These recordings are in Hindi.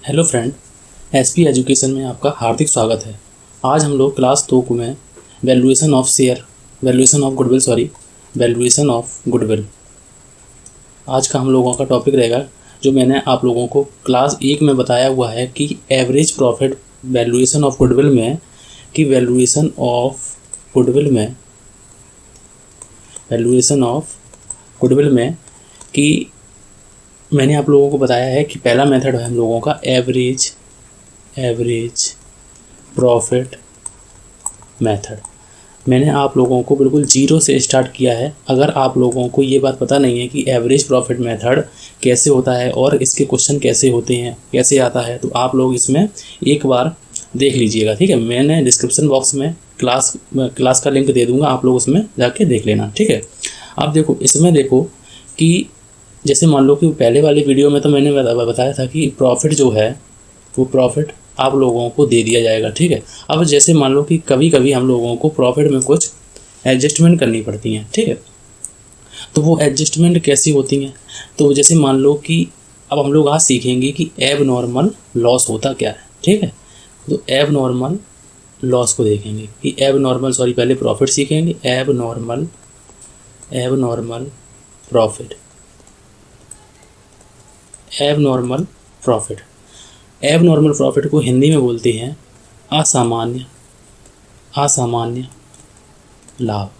हेलो फ्रेंड, एसपी एजुकेशन में आपका हार्दिक स्वागत है। आज हम लोग क्लास 2 में वैल्यूएशन ऑफ गुडविल आज का हम लोगों का टॉपिक रहेगा। जो मैंने आप लोगों को क्लास 1 में बताया हुआ है कि average profit valuation of goodwill में कि मैंने आप लोगों को बताया है कि पहला मेथड है हम लोगों का एवरेज प्रॉफिट मेथड। मैंने आप लोगों को बिल्कुल जीरो से स्टार्ट किया है। अगर आप लोगों को ये बात पता नहीं है कि एवरेज प्रॉफिट मेथड कैसे होता है और इसके क्वेश्चन कैसे होते हैं, कैसे आता है, तो आप लोग इसमें एक बार देख लीजिएगा, ठीक है। मैंने डिस्क्रिप्शन बॉक्स में क्लास का लिंक दे दूँगा, आप लोग उसमें जाके देख लेना, ठीक है। अब देखो, इसमें देखो कि जैसे मान लो कि पहले वाले वीडियो में तो मैंने बताया था कि प्रॉफिट जो है वो प्रॉफिट आप लोगों को दे दिया जाएगा, ठीक है। अब जैसे मान लो कि कभी कभी हम लोगों को प्रॉफिट में कुछ एडजस्टमेंट करनी पड़ती हैं, ठीक है। तो वो एडजस्टमेंट कैसी होती हैं, तो जैसे मान लो कि अब हम लोग आज सीखेंगे कि एब नॉर्मल लॉस होता क्या है, ठीक है। तो एब नॉर्मल लॉस को देखेंगे कि पहले प्रॉफिट सीखेंगे। एब नॉर्मल प्रॉफिट को हिंदी में बोलते हैं असामान्य लाभ,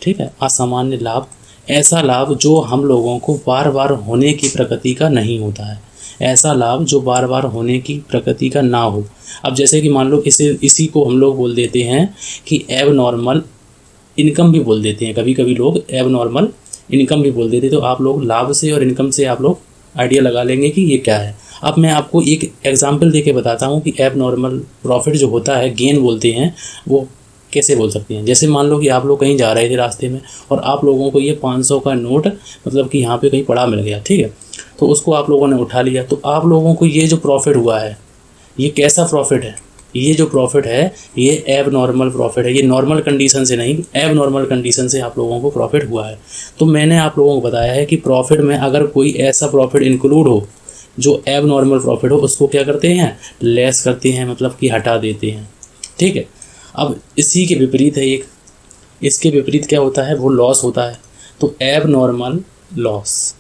ठीक है। असामान्य लाभ, ऐसा लाभ जो हम लोगों को बार बार होने की प्रकृति का नहीं होता है, ऐसा लाभ जो बार बार होने की प्रकृति का ना हो। अब जैसे कि मान लो इसी को हम लोग बोल देते हैं कि एब नॉर्मल इनकम भी बोल देते हैं। कभी कभी लोग एब नॉर्मल इनकम भी बोल देते हैं। तो आप लोग लाभ से और इनकम से आप लोग आइडिया लगा लेंगे कि ये क्या है। अब मैं आपको एक एग्जांपल देके बताता हूँ कि एब नॉर्मल प्रॉफिट जो होता है, गेन बोलते हैं, वो कैसे बोल सकते हैं। जैसे मान लो कि आप लोग कहीं जा रहे थे रास्ते में और आप लोगों को ये 500 का नोट मतलब कि यहाँ पे कहीं पड़ा मिल गया, ठीक है। तो उसको आप लोगों ने उठा लिया। तो आप लोगों को ये जो प्रॉफिट हुआ है, ये कैसा प्रॉफिट है? ये जो प्रॉफिट है ये एब नॉर्मल प्रॉफिट है। ये नॉर्मल कंडीशन से नहीं, एब नॉर्मल कंडीशन से आप लोगों को प्रॉफिट हुआ है। तो मैंने आप लोगों को बताया है कि प्रॉफिट में अगर कोई ऐसा प्रॉफिट इंक्लूड हो जो एब नॉर्मल प्रॉफिट हो, उसको क्या करते हैं? लेस करते हैं, मतलब कि हटा देते हैं, ठीक है। अब इसी के विपरीत है इसके विपरीत क्या होता है? वो लॉस होता है। तो एब नॉर्मल लॉस,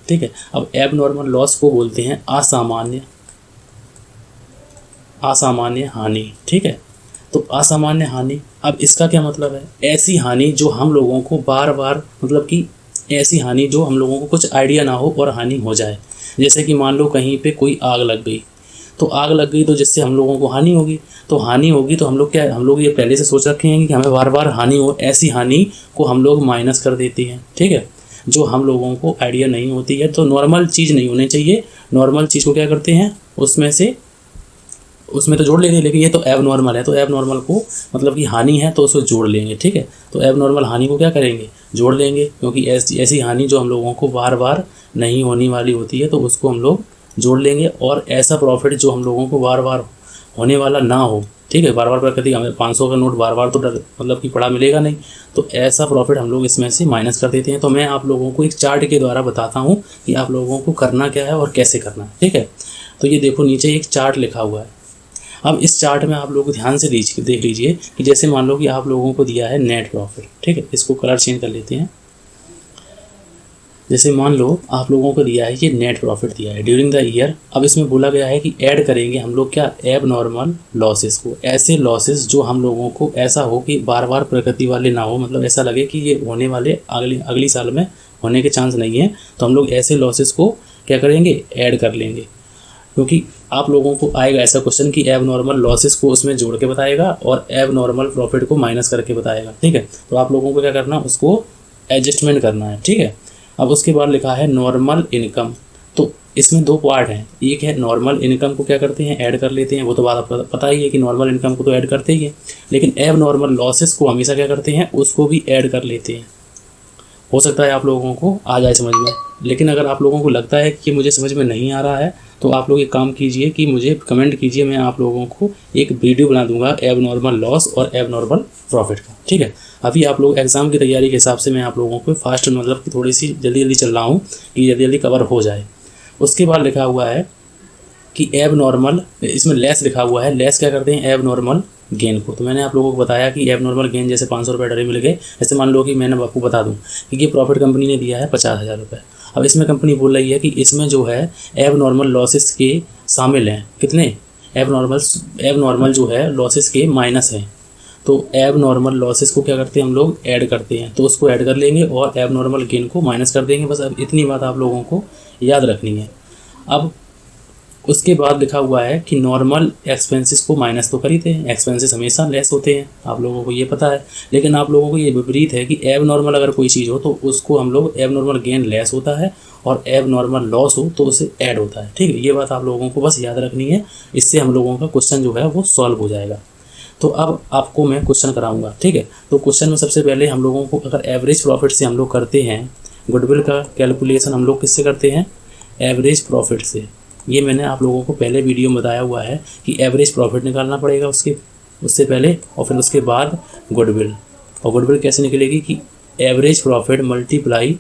ठीक है। अब एब नॉर्मल लॉस को बोलते हैं असामान्य हानि, ठीक है। तो असामान्य हानि, अब इसका क्या मतलब है? ऐसी हानि जो हम लोगों को बार बार, मतलब कि ऐसी हानि जो हम लोगों को कुछ आइडिया ना हो और हानि हो जाए। जैसे कि मान लो कहीं पे कोई आग लग गई, तो जिससे हम लोगों को हानि होगी। तो हम लोग ये पहले से सोच रखे हैं कि हमें बार बार हानि हो। ऐसी हानि को हम लोग माइनस कर देते हैं, ठीक है, जो हम लोगों को आइडिया नहीं होती है। तो नॉर्मल चीज़ नहीं होनी चाहिए। नॉर्मल चीज़ को क्या करते हैं? उसमें तो जोड़ लेंगे, लेकिन ये तो एब नॉर्मल है, तो एब नॉर्मल को मतलब कि हानि है तो उसको जोड़ लेंगे, ठीक है। तो एब नॉर्मल हानि को क्या करेंगे? जोड़ लेंगे, क्योंकि ऐसी हानि जो हम लोगों को बार बार नहीं होने वाली होती है तो उसको हम लोग जोड़ लेंगे। और ऐसा प्रॉफिट जो हम लोगों को बार बार होने वाला ना हो, ठीक है। बार बार प्रकृति, हमें 500 का नोट बार बार तो मतलब कि पड़ा मिलेगा नहीं, तो ऐसा प्रॉफिट हम लोग इसमें से माइनस कर देते हैं। तो मैं आप लोगों को एक चार्ट के द्वारा बताता हूँ कि आप लोगों को करना क्या है और कैसे करना है, ठीक है। तो ये देखो, नीचे एक चार्ट लिखा हुआ है। अब इस चार्ट में आप लोग ध्यान से देख लीजिए कि जैसे मान लो कि आप लोगों को दिया है नेट प्रॉफिट, ठीक है। इसको कलर चेंज कर लेते हैं। जैसे मान लो आप लोगों को दिया है ये नेट प्रॉफिट दिया है ड्यूरिंग द ईयर। अब इसमें बोला गया है कि ऐड करेंगे हम लोग क्या? एब नॉर्मल लॉसेस को। ऐसे लॉसेस जो हम लोगों को ऐसा हो कि बार बार प्रकृति वाले ना हो, मतलब ऐसा लगे कि ये होने वाले अगली साल में होने के चांस नहीं है। तो हम लोग ऐसे लॉसेस को क्या करेंगे? ऐड कर लेंगे। क्योंकि आप लोगों को आएगा ऐसा क्वेश्चन कि एब नॉर्मल लॉसेस को उसमें जोड़ के बताएगा और एब नॉर्मल प्रॉफिट को माइनस करके बताएगा, ठीक है। तो आप लोगों को क्या करना? उसको एडजस्टमेंट करना है, ठीक है। अब उसके बाद लिखा है नॉर्मल इनकम। तो इसमें दो पार्ट हैं। एक है नॉर्मल इनकम को क्या करते हैं? ऐड कर लेते हैं। वो तो बात आपको पता ही है कि नॉर्मल इनकम को तो ऐड करते ही है। लेकिन एब नॉर्मल लॉसेस को हमेशा क्या करते हैं? उसको भी ऐड कर लेते हैं। हो सकता है आप लोगों को आ जाए समझ में, लेकिन अगर आप लोगों को लगता है कि मुझे समझ में नहीं आ रहा है तो आप लोग एक काम कीजिए कि मुझे कमेंट कीजिए। मैं आप लोगों को एक वीडियो बना दूंगा एब नॉर्मल लॉस और एब नॉर्मल प्रॉफिट का, ठीक है। अभी आप लोग एग्ज़ाम की तैयारी के हिसाब से मैं आप लोगों को फास्ट मतलब कि थोड़ी सी जल्दी जल्दी चल रहा हूँ कि जल्दी जल्दी कवर हो जाए। उसके बाद लिखा हुआ है कि एब नॉर्मल, इसमें लेस लिखा हुआ है, लेस क्या करते हैं, एब नॉर्मल गेन को। तो मैंने आप लोगों को बताया कि एब नॉर्मल गेन जैसे 500 रुपये डरे मिल गए, ऐसे मान लो कि मैंने आपको बता दूं कि ये प्रॉफिट कंपनी ने दिया है 50,000 रुपये। अब इसमें कंपनी बोल रही है कि इसमें जो है एब नॉर्मल लॉसेस के शामिल हैं, कितने, एब नॉर्मल जो है लॉसेस के माइनस हैं। तो एब नॉर्मल लॉसेस को क्या करते हैं हम लोग, ऐड करते हैं, तो उसको ऐड कर लेंगे और एब नॉर्मल गेन को माइनस कर देंगे। बस अब इतनी बात आप लोगों को याद रखनी है। अब उसके बाद लिखा हुआ है कि नॉर्मल एक्सपेंसेस को माइनस तो कर ही थे, एक्सपेंसेस हमेशा लेस होते हैं, आप लोगों को ये पता है। लेकिन आप लोगों को ये विपरीत है कि एब नॉर्मल अगर कोई चीज़ हो तो उसको हम लोग एब नॉर्मल गेन लेस होता है और एब नॉर्मल लॉस हो तो उसे ऐड होता है। ठीक है, ये बात आप लोगों को बस याद रखनी है, इससे हम लोगों का क्वेश्चन जो है वो सॉल्व हो जाएगा। तो अब आपको मैं क्वेश्चन कराऊंगा। ठीक है, तो क्वेश्चन में सबसे पहले हम लोगों को अगर एवरेज प्रॉफिट से हम लोग करते हैं, गुडविल का कैलकुलेशन हम लोग किससे करते हैं, एवरेज प्रॉफिट से। ये मैंने आप लोगों को पहले वीडियो में बताया हुआ है कि एवरेज प्रॉफिट निकालना पड़ेगा उससे पहले और फिर उसके बाद गुडविल। और गुडविल कैसे निकलेगी कि average profit multiply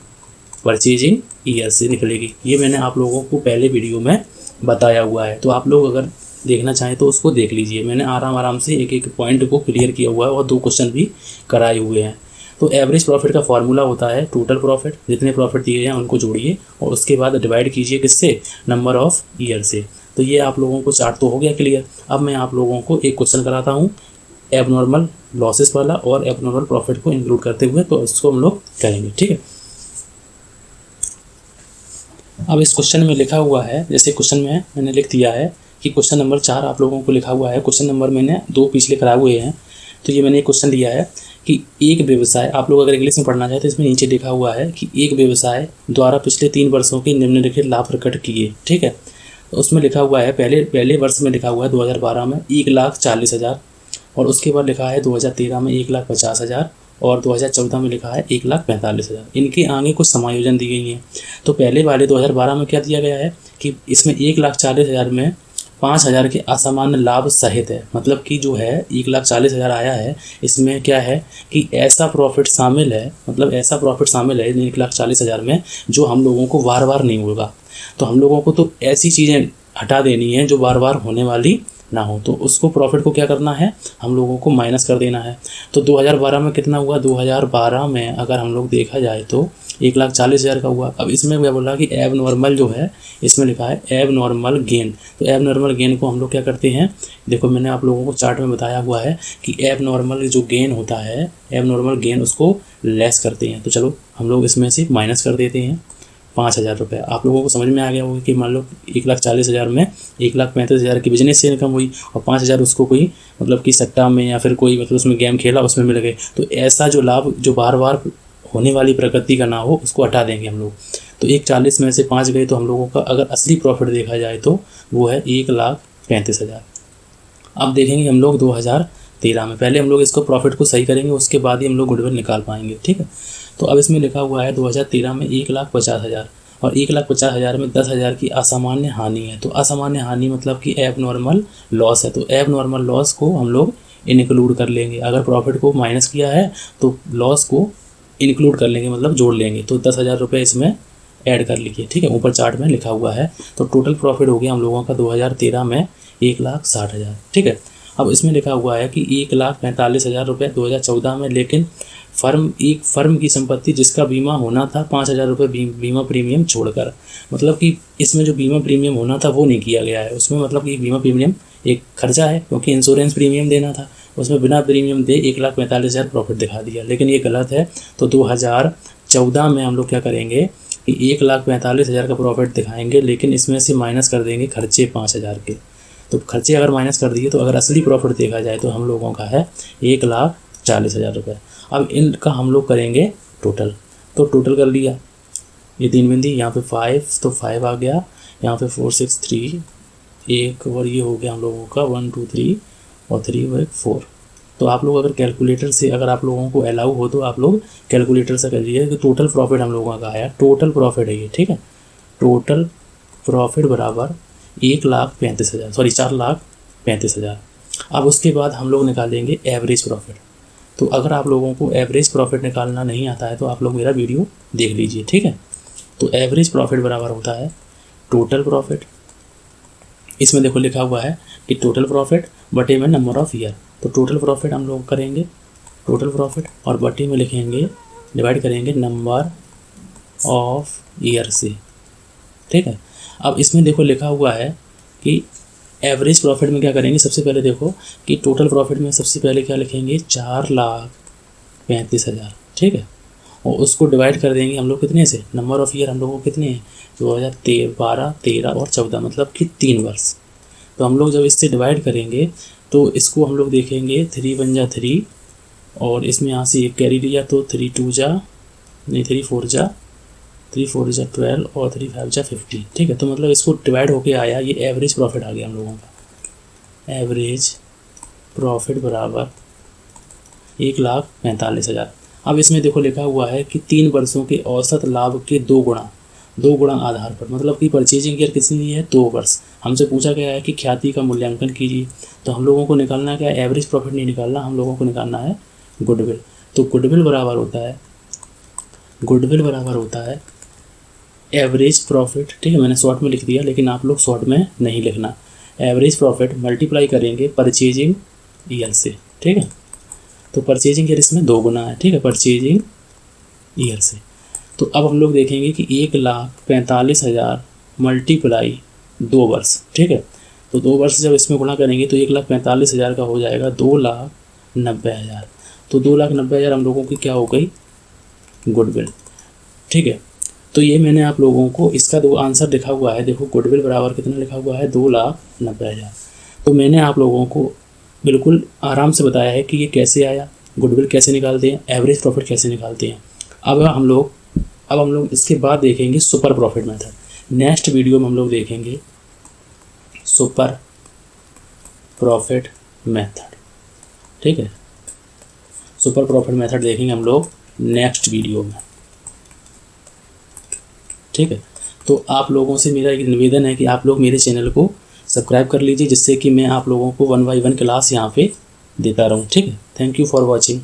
purchasing year से निकलेगी। ये मैंने आप लोगों को पहले वीडियो में बताया हुआ है, तो आप लोग अगर देखना चाहें तो उसको देख लीजिए। मैंने आराम से एक एक पॉइंट को क्लियर किया हुआ है और 2 क्वेश्चन भी कराए हुए हैं। तो एवरेज प्रॉफिट का फॉर्मूला होता है टोटल प्रॉफिट, जितने प्रॉफिट दिए हैं उनको जोड़िए और उसके बाद डिवाइड कीजिए किससे, नंबर ऑफ ईयर से। तो ये आप लोगों को चार्ट तो हो गया क्लियर। अब मैं आप लोगों को एक क्वेश्चन कराता हूँ एबनॉर्मल लॉसेस वाला और एबनॉर्मल प्रॉफिट को इंक्लूड करते हुए, तो इसको हम लोग करेंगे। ठीक है, अब इस क्वेश्चन में लिखा हुआ है, जैसे क्वेश्चन में मैंने लिख दिया है कि क्वेश्चन नंबर 4 आप लोगों को लिखा हुआ है, क्वेश्चन नंबर मैंने 2 पिछले कराए हुए हैं। तो ये मैंने एक क्वेश्चन लिया है कि एक व्यवसाय, आप लोग अगर इंग्लिश में पढ़ना चाहें तो इसमें नीचे लिखा हुआ है कि एक व्यवसाय द्वारा पिछले 3 वर्षों के निम्नलिखित लाभ प्रकट किए। ठीक है, तो उसमें लिखा हुआ है पहले वर्ष में लिखा हुआ है 2012 में 1,40,000 और उसके बाद लिखा है 2013 में 1,50,000 और 2014 में लिखा है 1,45,000। इनके आगे कुछ समायोजन दी गई हैं। तो पहले वाले 2012 में क्या दिया गया है कि इसमें 1,40,000 में 5,000 के असामान्य लाभ सहित है, मतलब कि जो है 1,40,000 आया है, इसमें क्या है कि ऐसा प्रॉफिट शामिल है, मतलब ऐसा प्रॉफिट शामिल है 1,40,000 में जो हम लोगों को बार बार नहीं होगा। तो हम लोगों को तो ऐसी चीज़ें हटा देनी है जो बार बार होने वाली ना हो, तो उसको प्रॉफिट को क्या करना है, हम लोगों को माइनस कर देना है। तो 2012 में कितना हुआ, 2012 में अगर हम लोग देखा जाए तो 1,40,000 का हुआ। अब इसमें क्या बोला कि एब नॉर्मल जो है, इसमें लिखा है एब नॉर्मल गेन। तो एब नॉर्मल गेन को हम लोग क्या करते हैं, देखो मैंने आप लोगों को चार्ट में बताया हुआ है कि एब नॉर्मल जो गेन होता है, एब नॉर्मल गेन उसको लेस करते हैं। तो चलो हम लोग इसमें से माइनस कर देते हैं 5,000 रुपये। आप लोगों को समझ में आ गया होगा कि मान लो 1,40,000 में 1,35,000 की बिजनेस से इनकम हुई और 5,000 उसको कोई मतलब कि सट्टा में या फिर कोई मतलब उसमें गेम खेला उसमें मिल गए। तो ऐसा जो लाभ जो बार बार होने वाली प्रकृति का ना हो उसको हटा देंगे हम लोग। तो 1,40,000 में से 5 गए तो हम लोगों का अगर असली प्रॉफिट देखा जाए तो वो है 1,35,000। अब देखेंगे हम लोग 2013 में, पहले हम लोग इसको प्रॉफिट को सही करेंगे, उसके बाद ही हम लोग गुडविल निकाल पाएंगे। ठीक है, तो अब इसमें लिखा हुआ है 2013 में 1,50,000 और 1,50,000 में 10,000 की असामान्य हानि है। तो असामान्य हानि मतलब कि एब नॉर्मल लॉस है, तो एब नॉर्मल लॉस को हम लोग इंक्लूड कर लेंगे। अगर प्रॉफिट को माइनस किया है तो लॉस को इंक्लूड कर लेंगे, मतलब जोड़ लेंगे। तो 10,000 रुपये इसमें ऐड कर लीजिए। ठीक है, ऊपर चार्ट में लिखा हुआ है। तो टोटल प्रॉफिट हो गया हम लोगों का 2013 में 1,60,000। ठीक है, अब इसमें लिखा हुआ है कि 1,45,000 रुपये 2014 में, लेकिन फर्म की संपत्ति जिसका बीमा होना था 5,000 रुपये बीमा प्रीमियम छोड़कर, मतलब कि इसमें जो बीमा प्रीमियम होना था वो नहीं किया गया है। उसमें मतलब कि बीमा प्रीमियम एक खर्चा है क्योंकि इंश्योरेंस प्रीमियम देना था, उसमें बिना प्रीमियम दे 1,45,000 प्रॉफिट दिखा दिया, लेकिन ये गलत है। तो 2014 में हम लोग क्या करेंगे कि 1,45,000 का प्रॉफिट दिखाएंगे, लेकिन इसमें से माइनस कर देंगे खर्चे 5,000 के। तो खर्चे अगर माइनस कर दिए तो अगर असली प्रॉफिट देखा जाए तो हम लोगों का है 1,40,000 रुपये। अब इनका हम लोग करेंगे टोटल, तो टोटल कर लिया, ये 3 बिंदी, यहाँ पे 5 तो 5 आ गया, यहाँ पे 4 6 3 एक और ये हो गया हम लोगों का 1 2 3 और 3 और 4। तो आप लोग अगर कैलकुलेटर से, अगर आप लोगों को अलाउ हो तो आप लोग कैलकुलेटर से करिए कि टोटल प्रॉफिट हम लोगों का आया, टोटल प्रॉफिट है ये। ठीक है, टोटल प्रॉफिट बराबर 4,35,000। अब उसके बाद हम लोग निकालेंगे एवरेज प्रॉफिट। तो अगर आप लोगों को एवरेज प्रॉफिट निकालना नहीं आता है तो आप लोग मेरा वीडियो देख लीजिए, ठीक है। तो एवरेज प्रॉफिट बराबर होता है टोटल प्रॉफिट, इसमें देखो लिखा हुआ है कि टोटल प्रॉफिट बटे में नंबर ऑफ ईयर। तो टोटल प्रॉफिट हम लोग करेंगे टोटल प्रॉफिट और बटे में लिखेंगे, डिवाइड करेंगे नंबर ऑफ ईयर से, ठीक है। अब इसमें देखो लिखा हुआ है कि एवरेज प्रॉफिट में क्या करेंगे, सबसे पहले देखो कि टोटल प्रॉफिट में सबसे पहले क्या लिखेंगे 4,35,000, ठीक है। और उसको डिवाइड कर देंगे हम लोग कितने से, नंबर ऑफ ईयर हम लोगों को कितने हैं 2012, 13 और 14, मतलब कि 3 वर्ष। तो हम लोग जब इससे डिवाइड करेंगे तो इसको हम लोग देखेंगे 3 1 जा 3 और इसमें यहाँ से एक कैरी लिया तो 3 2 जा नहीं 3 4 जा 12 और 3 5 जा 15, ठीक है। तो मतलब इसको डिवाइड होके आया, ये एवरेज प्रॉफिट आ गया हम लोगों का। एवरेज प्रॉफिट बराबर 1,45,000। अब इसमें देखो लिखा हुआ है कि 3 वर्षों के औसत लाभ के 2 गुणा आधार पर, मतलब कि परचेजिंग ईयर कितनी है 2 वर्ष। हमसे पूछा गया है कि ख्याति का मूल्यांकन कीजिए, तो हम लोगों को निकालना क्या है, एवरेज प्रॉफिट नहीं निकालना, हम लोगों को निकालना है गुडविल। तो गुडविल बराबर होता है एवरेज प्रॉफिट, ठीक है। मैंने शॉर्ट में लिख दिया लेकिन आप लोग शॉर्ट में नहीं लिखना। एवरेज प्रॉफिट मल्टीप्लाई करेंगे परचेजिंग ईयर से, ठीक है। तो परचेजिंग ईयर इसमें 2 गुना है, ठीक है, परचेजिंग ईयर से। तो अब हम लोग देखेंगे कि 1,45,000 मल्टीप्लाई 2 वर्ष, ठीक है। तो 2 वर्ष जब इसमें गुणा करेंगे तो 1,45,000 का हो जाएगा 2,90,000। तो 2,90,000 हम लोगों की क्या हो गई गुडविल, ठीक है। तो ये मैंने आप लोगों को इसका दो आंसर लिखा हुआ है, देखो गुडविल बराबर कितना लिखा हुआ है 2,90,000। तो मैंने आप लोगों को बिल्कुल आराम से बताया है कि ये कैसे आया, गुडविल कैसे निकालते हैं, एवरेज प्रॉफिट कैसे निकालते हैं। अब हम लोग इसके बाद देखेंगे super profit method. Next video में हम लोग देखेंगे सुपर प्रॉफिट मेथड, ठीक है। सुपर प्रॉफिट मेथड देखेंगे हम लोग नेक्स्ट वीडियो में, ठीक है। तो आप लोगों से मेरा एक निवेदन है कि आप लोग मेरे चैनल को सब्सक्राइब कर लीजिए, जिससे कि मैं आप लोगों को 1 बाय 1 क्लास यहाँ पे देता रहूँ, ठीक है। Thank you for watching.